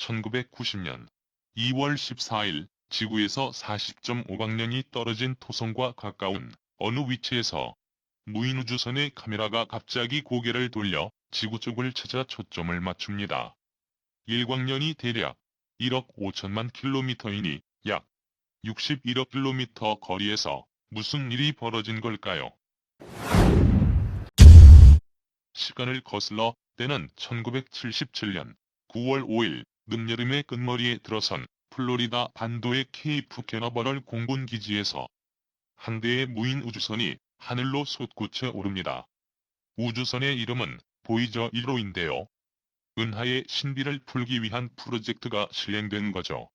1990년 2월 14일 지구에서 40.5광년이 떨어진 토성과 가까운 어느 위치에서 무인우주선의 카메라가 갑자기 고개를 돌려 지구 쪽을 찾아 초점을 맞춥니다. 1광년이 대략 1억 5천만 킬로미터이니 약 61억 킬로미터 거리에서 무슨 일이 벌어진 걸까요? 시간을 거슬러 때는 1977년 9월 5일 늦여름의 끝머리에 들어선 플로리다 반도의 케이프 캐너버럴 공군 기지에서 한 대의 무인 우주선이 하늘로 솟구쳐 오릅니다. 우주선의 이름은 보이저 1호인데요. 은하의 신비를 풀기 위한 프로젝트가 실행된 거죠.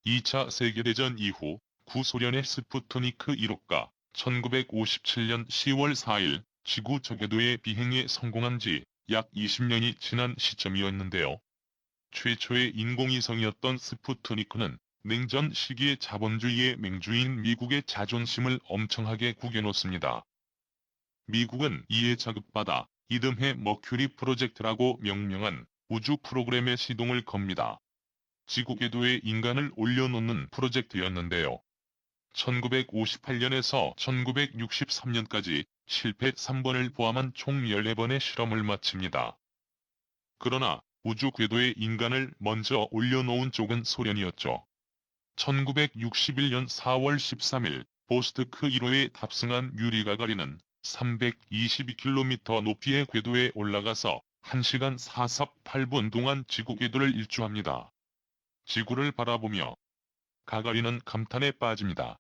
2차 세계대전 이후 구소련의 스푸트니크 1호가 1957년 10월 4일 지구 저궤도의 비행에 성공한 지 약 20년이 지난 시점이었는데요. 최초의 인공위성이었던 스푸트니크는 냉전 시기의 자본주의의 맹주인 미국의 자존심을 엄청하게 구겨놓습니다. 미국은 이에 자극받아 이듬해 머큐리 프로젝트라고 명명한 우주 프로그램의 시동을 겁니다. 지구 궤도에 인간을 올려놓는 프로젝트였는데요. 1958년에서 1963년까지 실패 3번을 포함한 총 14번의 실험을 마칩니다. 그러나 우주 궤도에 인간을 먼저 올려놓은 쪽은 소련이었죠. 1961년 4월 13일 보스트크 1호에 탑승한 유리 가가린은 322km 높이의 궤도에 올라가서 1시간 48분 동안 지구 궤도를 일주합니다. 지구를 바라보며 가가린은 감탄에 빠집니다.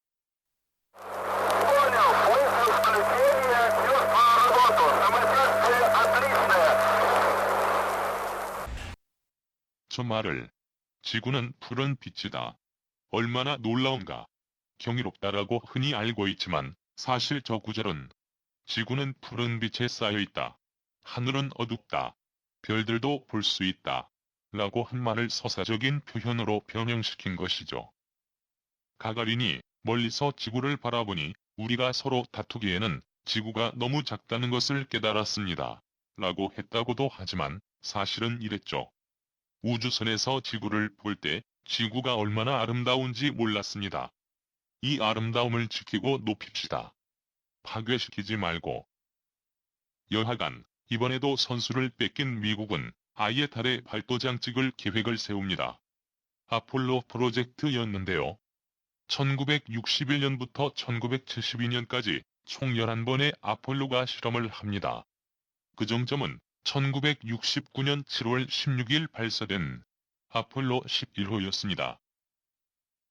저 말을 지구는 푸른 빛이다. 얼마나 놀라운가. 경이롭다라고 흔히 알고 있지만 사실 저 구절은 지구는 푸른 빛에 쌓여있다. 하늘은 어둡다. 별들도 볼 수 있다. 라고 한 말을 서사적인 표현으로 변형시킨 것이죠. 가가린이 멀리서 지구를 바라보니 우리가 서로 다투기에는 지구가 너무 작다는 것을 깨달았습니다. 라고 했다고도 하지만 사실은 이랬죠. 우주선에서 지구를 볼 때 지구가 얼마나 아름다운지 몰랐습니다. 이 아름다움을 지키고 높입시다. 파괴시키지 말고. 여하간 이번에도 선수를 뺏긴 미국은 아예 달에 발도장 찍을 계획을 세웁니다. 아폴로 프로젝트였는데요. 1961년부터 1972년까지 총 11번의 아폴로가 실험을 합니다. 그 정점은 1969년 7월 16일 발사된 아폴로 11호였습니다.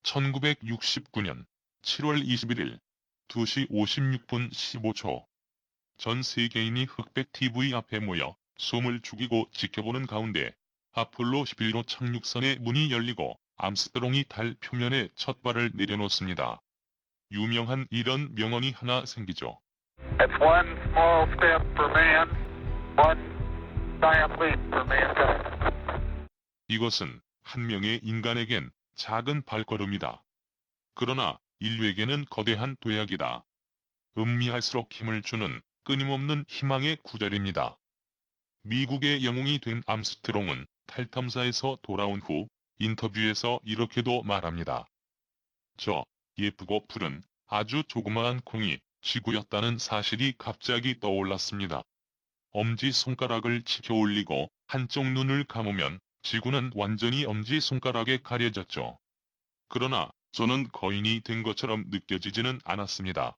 1969년 7월 21일 2시 56분 15초 전 세계인이 흑백 TV 앞에 모여 숨을 죽이고 지켜보는 가운데 아폴로 11호 착륙선의 문이 열리고 암스트롱이 달 표면에 첫 발을 내려놓습니다. 유명한 이런 명언이 하나 생기죠. It's one small step for man, one giant leap for mankind. 이것은 한 명의 인간에겐 작은 발걸음이다. 그러나 인류에게는 거대한 도약이다. 음미할수록 힘을 주는 끊임없는 희망의 구절입니다. 미국의 영웅이 된 암스트롱은 달 탐사에서 돌아온 후 인터뷰에서 이렇게도 말합니다. 저 예쁘고 푸른 아주 조그마한 콩이 지구였다는 사실이 갑자기 떠올랐습니다. 엄지손가락을 치켜 올리고 한쪽 눈을 감으면 지구는 완전히 엄지손가락에 가려졌죠. 그러나 저는 거인이 된 것처럼 느껴지지는 않았습니다.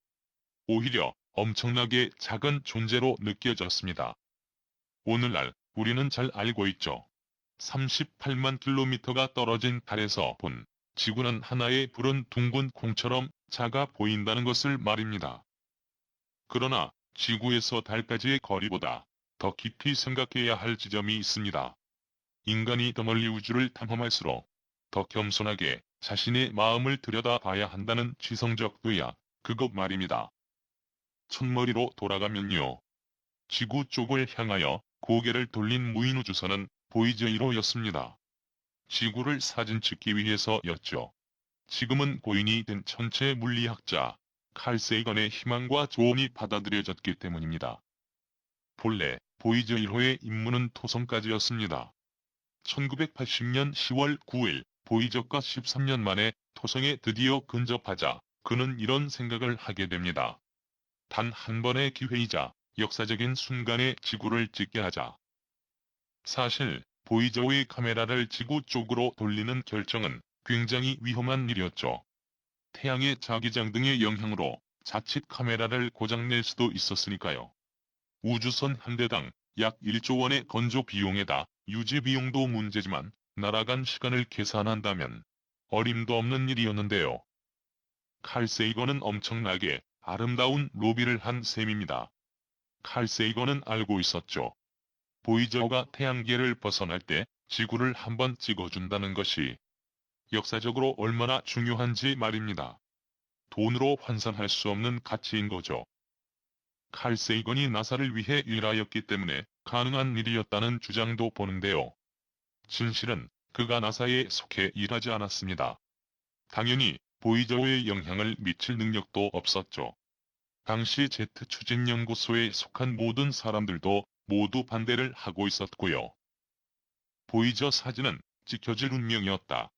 오히려 엄청나게 작은 존재로 느껴졌습니다. 오늘날 우리는 잘 알고 있죠. 38만 킬로미터가 떨어진 달에서 본 지구는 하나의 푸른 둥근 콩처럼 작아 보인다는 것을 말입니다. 그러나 지구에서 달까지의 거리보다 더 깊이 생각해야 할 지점이 있습니다. 인간이 더 멀리 우주를 탐험할수록 더 겸손하게 자신의 마음을 들여다봐야 한다는 지성적 도약, 그것 말입니다. 첫머리로 돌아가면요. 지구 쪽을 향하여 고개를 돌린 무인우주선은 보이저 1호였습니다. 지구를 사진 찍기 위해서였죠. 지금은 고인이 된 천체 물리학자 칼 세이건의 희망과 조언이 받아들여졌기 때문입니다. 본래 보이저 1호의 임무는 토성까지였습니다. 1980년 10월 9일 보이저가 13년 만에 토성에 드디어 근접하자 그는 이런 생각을 하게 됩니다. 단 한 번의 기회이자 역사적인 순간에 지구를 찍게 하자. 사실 보이저의 카메라를 지구 쪽으로 돌리는 결정은 굉장히 위험한 일이었죠. 태양의 자기장 등의 영향으로 자칫 카메라를 고장낼 수도 있었으니까요. 우주선 한 대당 약 1조 원의 건조 비용에다 유지 비용도 문제지만 날아간 시간을 계산한다면 어림도 없는 일이었는데요. 칼 세이건은 엄청나게 아름다운 로비를 한 셈입니다. 칼 세이건은 알고 있었죠. 보이저가 태양계를 벗어날 때 지구를 한번 찍어준다는 것이 역사적으로 얼마나 중요한지 말입니다. 돈으로 환산할 수 없는 가치인 거죠. 칼 세이건이 나사를 위해 일하였기 때문에 가능한 일이었다는 주장도 보는데요. 진실은 그가 나사에 속해 일하지 않았습니다. 당연히 보이저의 영향을 미칠 능력도 없었죠. 당시 제트 추진연구소에 속한 모든 사람들도 모두 반대를 하고 있었고요. 보이저 사진은 지켜질 운명이었다.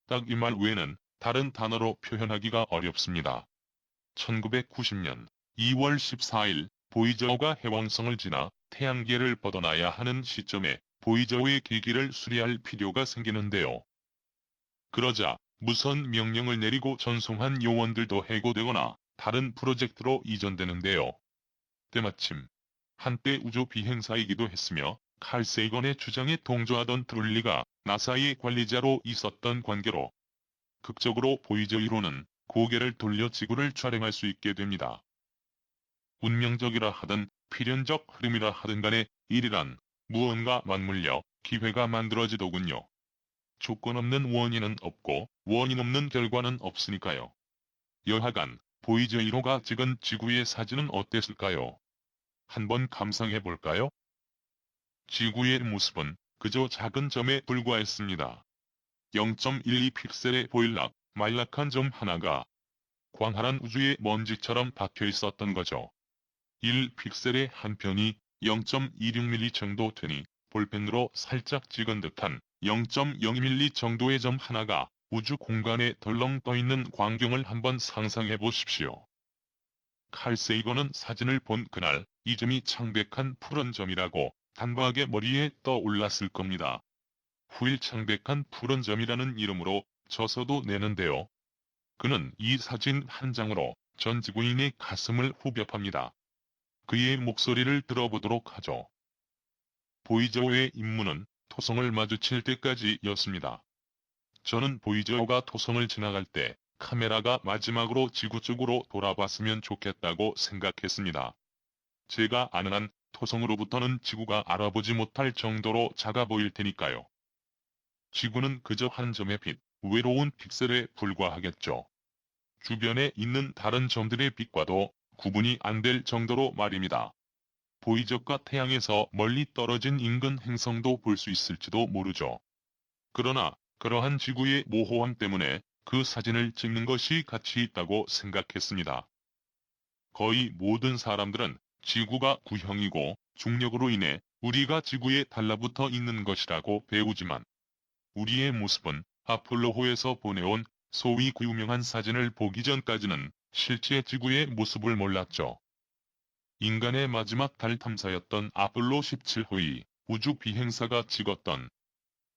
딱 이 말 외에는 다른 단어로 표현하기가 어렵습니다. 1990년 2월 14일 보이저가 해왕성을 지나 태양계를 벗어나야 하는 시점에 보이저의 기기를 수리할 필요가 생기는데요. 그러자 무선 명령을 내리고 전송한 요원들도 해고되거나 다른 프로젝트로 이전되는데요. 때마침 한때 우주 비행사이기도 했으며 칼 세이건의 주장에 동조하던 트롤리가 나사의 관리자로 있었던 관계로 극적으로 보이저 1호는 고개를 돌려 지구를 촬영할 수 있게 됩니다. 운명적이라 하든 필연적 흐름이라 하든 간에 일이란 무언가 맞물려 기회가 만들어지더군요. 조건 없는 원인은 없고 원인 없는 결과는 없으니까요. 여하간 보이저 1호가 찍은 지구의 사진은 어땠을까요? 한번 감상해 볼까요? 지구의 모습은 그저 작은 점에 불과했습니다. 0.12 픽셀의 보일락, 말락한 점 하나가 광활한 우주의 먼지처럼 박혀 있었던 거죠. 1 픽셀의 한 편이 0.26mm 정도 되니 볼펜으로 살짝 찍은 듯한 0.02mm 정도의 점 하나가 우주 공간에 덜렁 떠있는 광경을 한번 상상해 보십시오. 칼 세이건은 사진을 본 그날 이 점이 창백한 푸른 점이라고 단박에 머리에 떠올랐을 겁니다. 후일 창백한 푸른 점이라는 이름으로 저서도 내는데요. 그는 이 사진 한 장으로 전 지구인의 가슴을 후벼팝니다. 그의 목소리를 들어보도록 하죠. 보이저의 임무는 토성을 마주칠 때까지였습니다. 저는 보이저가 토성을 지나갈 때 카메라가 마지막으로 지구 쪽으로 돌아봤으면 좋겠다고 생각했습니다. 제가 아는 한 토성으로부터는 지구가 알아보지 못할 정도로 작아 보일 테니까요. 지구는 그저 한 점의 빛, 외로운 픽셀에 불과하겠죠. 주변에 있는 다른 점들의 빛과도 구분이 안 될 정도로 말입니다. 보이저가 태양에서 멀리 떨어진 인근 행성도 볼 수 있을지도 모르죠. 그러나 그러한 지구의 모호함 때문에 그 사진을 찍는 것이 가치 있다고 생각했습니다. 거의 모든 사람들은 지구가 구형이고 중력으로 인해 우리가 지구에 달라붙어 있는 것이라고 배우지만 우리의 모습은 아폴로호에서 보내온 소위 유명한 사진을 보기 전까지는 실제 지구의 모습을 몰랐죠. 인간의 마지막 달 탐사였던 아폴로 17호의 우주 비행사가 찍었던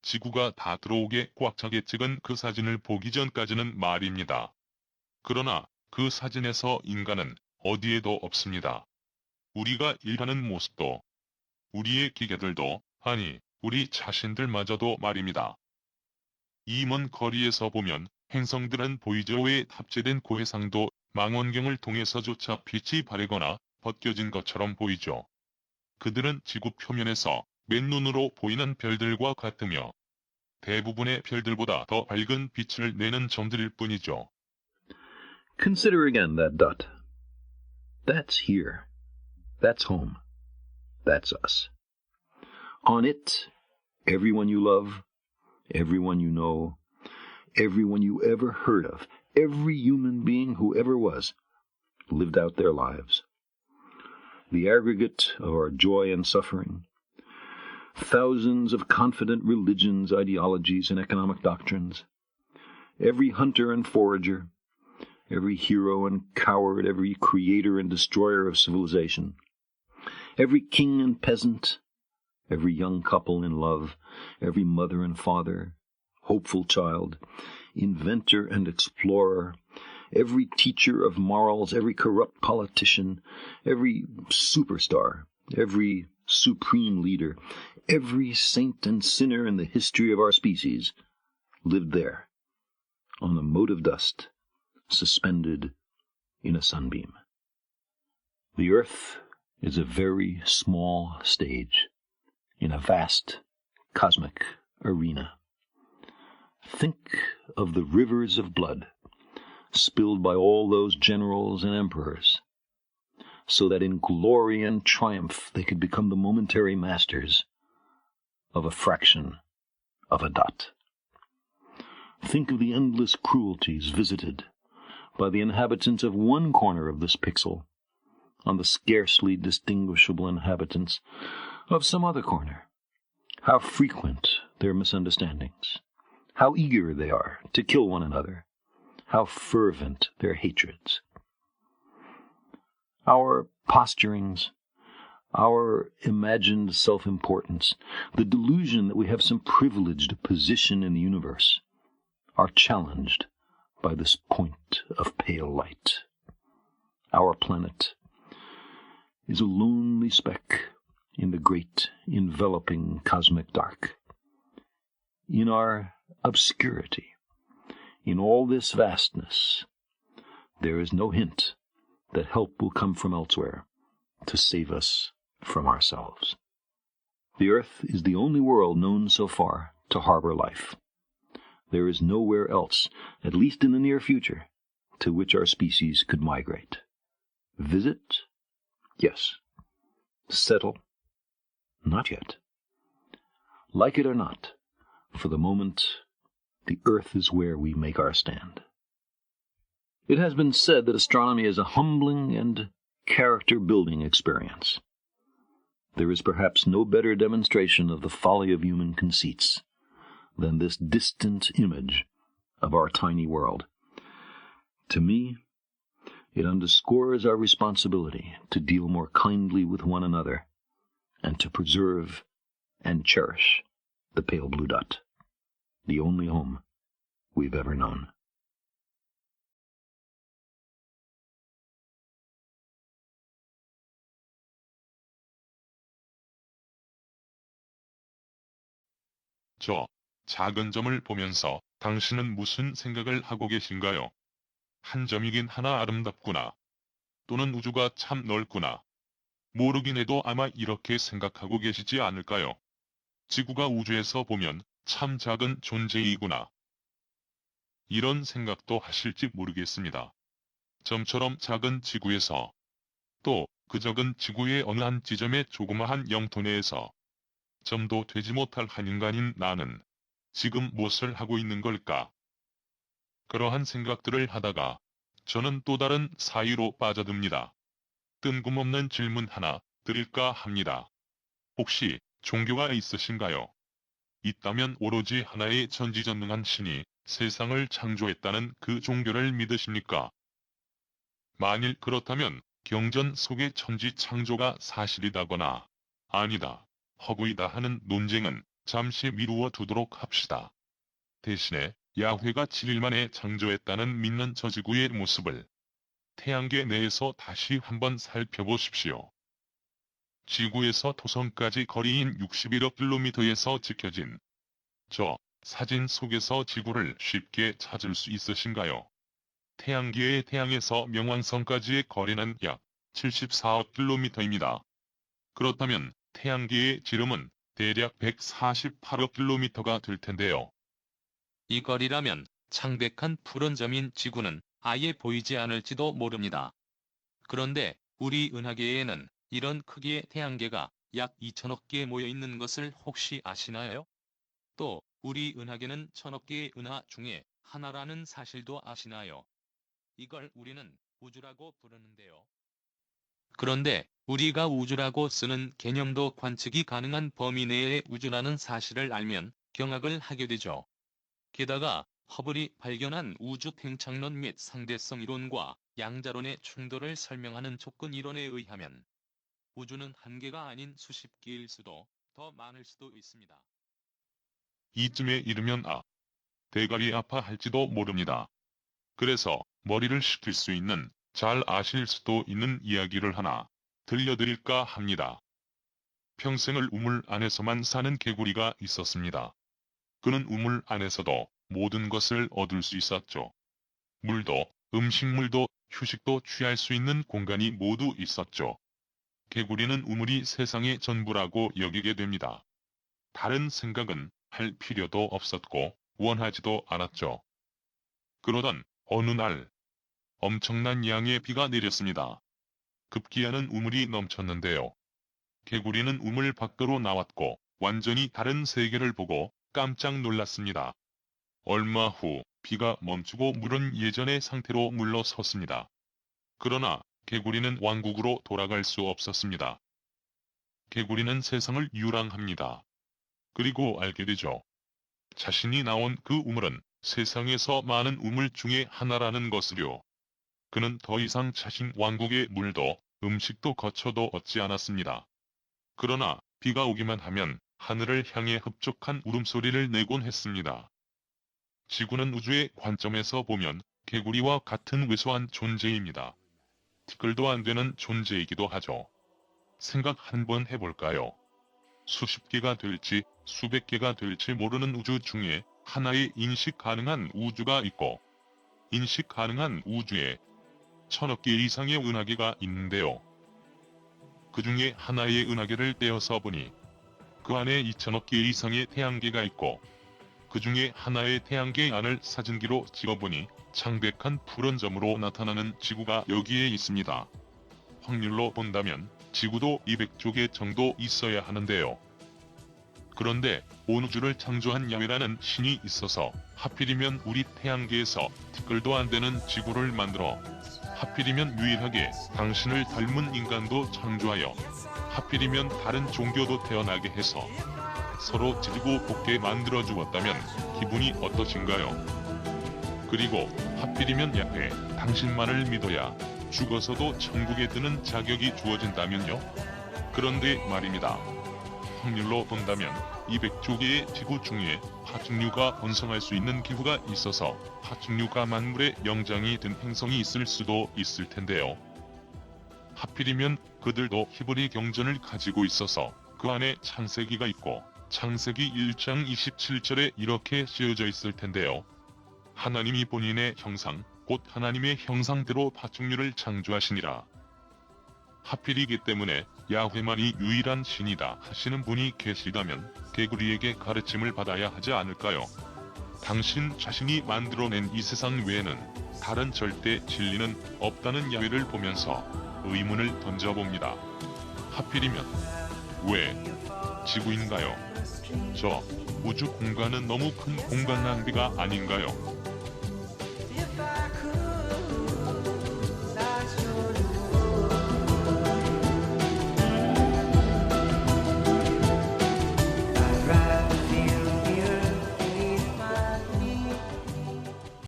지구가 다 들어오게 꽉 차게 찍은 그 사진을 보기 전까지는 말입니다. 그러나 그 사진에서 인간은 어디에도 없습니다. 우리가 일하는 모습도, 우리의 기계들도, 아니, 우리 자신들마저도 말입니다. 이 먼 거리에서 보면 행성들은 보이저에 탑재된 고해상도 망원경을 통해서조차 빛이 바래거나 벗겨진 것처럼 보이죠. 그들은 지구 표면에서 맨눈으로 보이는 별들과 같으며 대부분의 별들보다 더 밝은 빛을 내는 점들일 뿐이죠. Consider again that dot. That's here. That's home. That's us. On it, everyone you love, everyone you know, everyone you ever heard of, every human being who ever was, lived out their lives. The aggregate of our joy and suffering, thousands of confident religions, ideologies, and economic doctrines. Every hunter and forager, every hero and coward, every creator and destroyer of civilization, every king and peasant, every young couple in love, every mother and father, hopeful child, inventor and explorer, every teacher of morals, every corrupt politician, every superstar, every supreme leader, every saint and sinner in the history of our species lived there, on a mote of dust, suspended in a sunbeam. The earth is a very small stage in a vast cosmic arena. Think of the rivers of blood spilled by all those generals and emperors, so that in glory and triumph they could become the momentary masters of a fraction of a dot. Think of the endless cruelties visited by the inhabitants of one corner of this pixel on the scarcely distinguishable inhabitants of some other corner. How frequent their misunderstandings, how eager they are to kill one another, how fervent their hatreds. Our posturings, our imagined self-importance, the delusion that we have some privileged position in the universe, are challenged by this point of pale light. Our planet is a lonely speck in the great enveloping cosmic dark. In our obscurity, in all this vastness, there is no hint that help will come from elsewhere to save us from ourselves. The earth is the only world known so far to harbor life. There is nowhere else, at least in the near future, to which our species could migrate. Visit? Yes. Settle? Not yet. Like it or not, for the moment, the earth is where we make our stand. It has been said that astronomy is a humbling and character-building experience. There is perhaps no better demonstration of the folly of human conceits than this distant image of our tiny world. To me, it underscores our responsibility to deal more kindly with one another and to preserve and cherish the pale blue dot, the only home we've ever known. 저 작은 점을 보면서 당신은 무슨 생각을 하고 계신가요? 한 점이긴 하나 아름답구나. 또는 우주가 참 넓구나. 모르긴 해도 아마 이렇게 생각하고 계시지 않을까요? 지구가 우주에서 보면 참 작은 존재이구나. 이런 생각도 하실지 모르겠습니다. 점처럼 작은 지구에서, 또 그 적은 지구의 어느 한 지점의 조그마한 영토 내에서 점도 되지 못할 한 인간인 나는 지금 무엇을 하고 있는 걸까? 그러한 생각들을 하다가 저는 또 다른 사유로 빠져듭니다. 뜬금없는 질문 하나 드릴까 합니다. 혹시 종교가 있으신가요? 있다면 오로지 하나의 전지전능한 신이 세상을 창조했다는 그 종교를 믿으십니까? 만일 그렇다면 경전 속의 천지 창조가 사실이다거나 아니다, 허구이다 하는 논쟁은 잠시 미루어 두도록 합시다. 대신에 야훼가 7일 만에 창조했다는 믿는 저 지구의 모습을 태양계 내에서 다시 한번 살펴보십시오. 지구에서 토성까지 거리인 61억 킬로미터에서 지켜진 저 사진 속에서 지구를 쉽게 찾을 수 있으신가요? 태양계의 태양에서 명왕성까지의 거리는 약 74억 킬로미터입니다. 그렇다면 태양계의 지름은 대략 148억 킬로미터가 될 텐데요. 이 거리라면 창백한 푸른 점인 지구는 아예 보이지 않을지도 모릅니다. 그런데 우리 은하계에는 이런 크기의 태양계가 약 2천억 개 모여 있는 것을 혹시 아시나요? 또 우리 은하계는 1000억 개의 은하 중에 하나라는 사실도 아시나요? 이걸 우리는 우주라고 부르는데요. 그런데 우리가 우주라고 쓰는 개념도 관측이 가능한 범위 내의 우주라는 사실을 알면 경악을 하게 되죠. 게다가 허블이 발견한 우주 팽창론 및 상대성 이론과 양자론의 충돌을 설명하는 조건 이론에 의하면 우주는 한 개가 아닌 수십 개일 수도 더 많을 수도 있습니다. 이쯤에 이르면 대가리 아파할지도 모릅니다. 그래서 머리를 식힐 수 있는, 잘 아실 수도 있는 이야기를 하나 들려드릴까 합니다. 평생을 우물 안에서만 사는 개구리가 있었습니다. 그는 우물 안에서도 모든 것을 얻을 수 있었죠. 물도, 음식물도, 휴식도 취할 수 있는 공간이 모두 있었죠. 개구리는 우물이 세상의 전부라고 여기게 됩니다. 다른 생각은 할 필요도 없었고 원하지도 않았죠. 그러던 어느 날 엄청난 양의 비가 내렸습니다. 급기야는 우물이 넘쳤는데요. 개구리는 우물 밖으로 나왔고 완전히 다른 세계를 보고 깜짝 놀랐습니다. 얼마 후 비가 멈추고 물은 예전의 상태로 물러섰습니다. 그러나 개구리는 왕국으로 돌아갈 수 없었습니다. 개구리는 세상을 유랑합니다. 그리고 알게 되죠. 자신이 나온 그 우물은 세상에서 많은 우물 중에 하나라는 것을요. 그는 더 이상 자신 왕국의 물도 음식도 거처도 얻지 않았습니다. 그러나 비가 오기만 하면 하늘을 향해 흡족한 울음소리를 내곤 했습니다. 지구는 우주의 관점에서 보면 개구리와 같은 왜소한 존재입니다. 티끌도 안 되는 존재이기도 하죠. 생각 한번 해볼까요? 수십 개가 될지 수백 개가 될지 모르는 우주 중에 하나의 인식 가능한 우주가 있고, 인식 가능한 우주에 1000억 개 이상의 은하계가 있는데요. 그 중에 하나의 은하계를 떼어서 보니 그 안에 2000억 개 이상의 태양계가 있고, 그 중에 하나의 태양계 안을 사진기로 찍어보니 창백한 푸른 점으로 나타나는 지구가 여기에 있습니다. 확률로 본다면 지구도 200조 개 정도 있어야 하는데요. 그런데 온 우주를 창조한 야훼라는 신이 있어서 하필이면 우리 태양계에서 티끌도 안 되는 지구를 만들어, 하필이면 유일하게 당신을 닮은 인간도 창조하여, 하필이면 다른 종교도 태어나게 해서 서로 지고 볶게 만들어 주었다면 기분이 어떠신가요? 그리고 하필이면 야훼, 당신만을 믿어야 죽어서도 천국에 드는 자격이 주어진다면요? 그런데 말입니다. 확률로 본다면 200조 개의 지구 중에 파충류가 번성할 수 있는 기후가 있어서 파충류가 만물의 영장이 된 행성이 있을 수도 있을 텐데요. 하필이면 그들도 히브리 경전을 가지고 있어서 그 안에 창세기가 있고 창세기 1장 27절에 이렇게 쓰여져 있을 텐데요. 하나님이 본인의 형상, 곧 하나님의 형상대로 파충류를 창조하시니라. 하필이기 때문에 야훼만이 유일한 신이다 하시는 분이 계시다면 개구리에게 가르침을 받아야 하지 않을까요? 당신 자신이 만들어낸 이 세상 외에는 다른 절대 진리는 없다는 야훼를 보면서 의문을 던져봅니다. 하필이면 왜 지구인가요? 저 우주 공간은 너무 큰 공간 낭비가 아닌가요?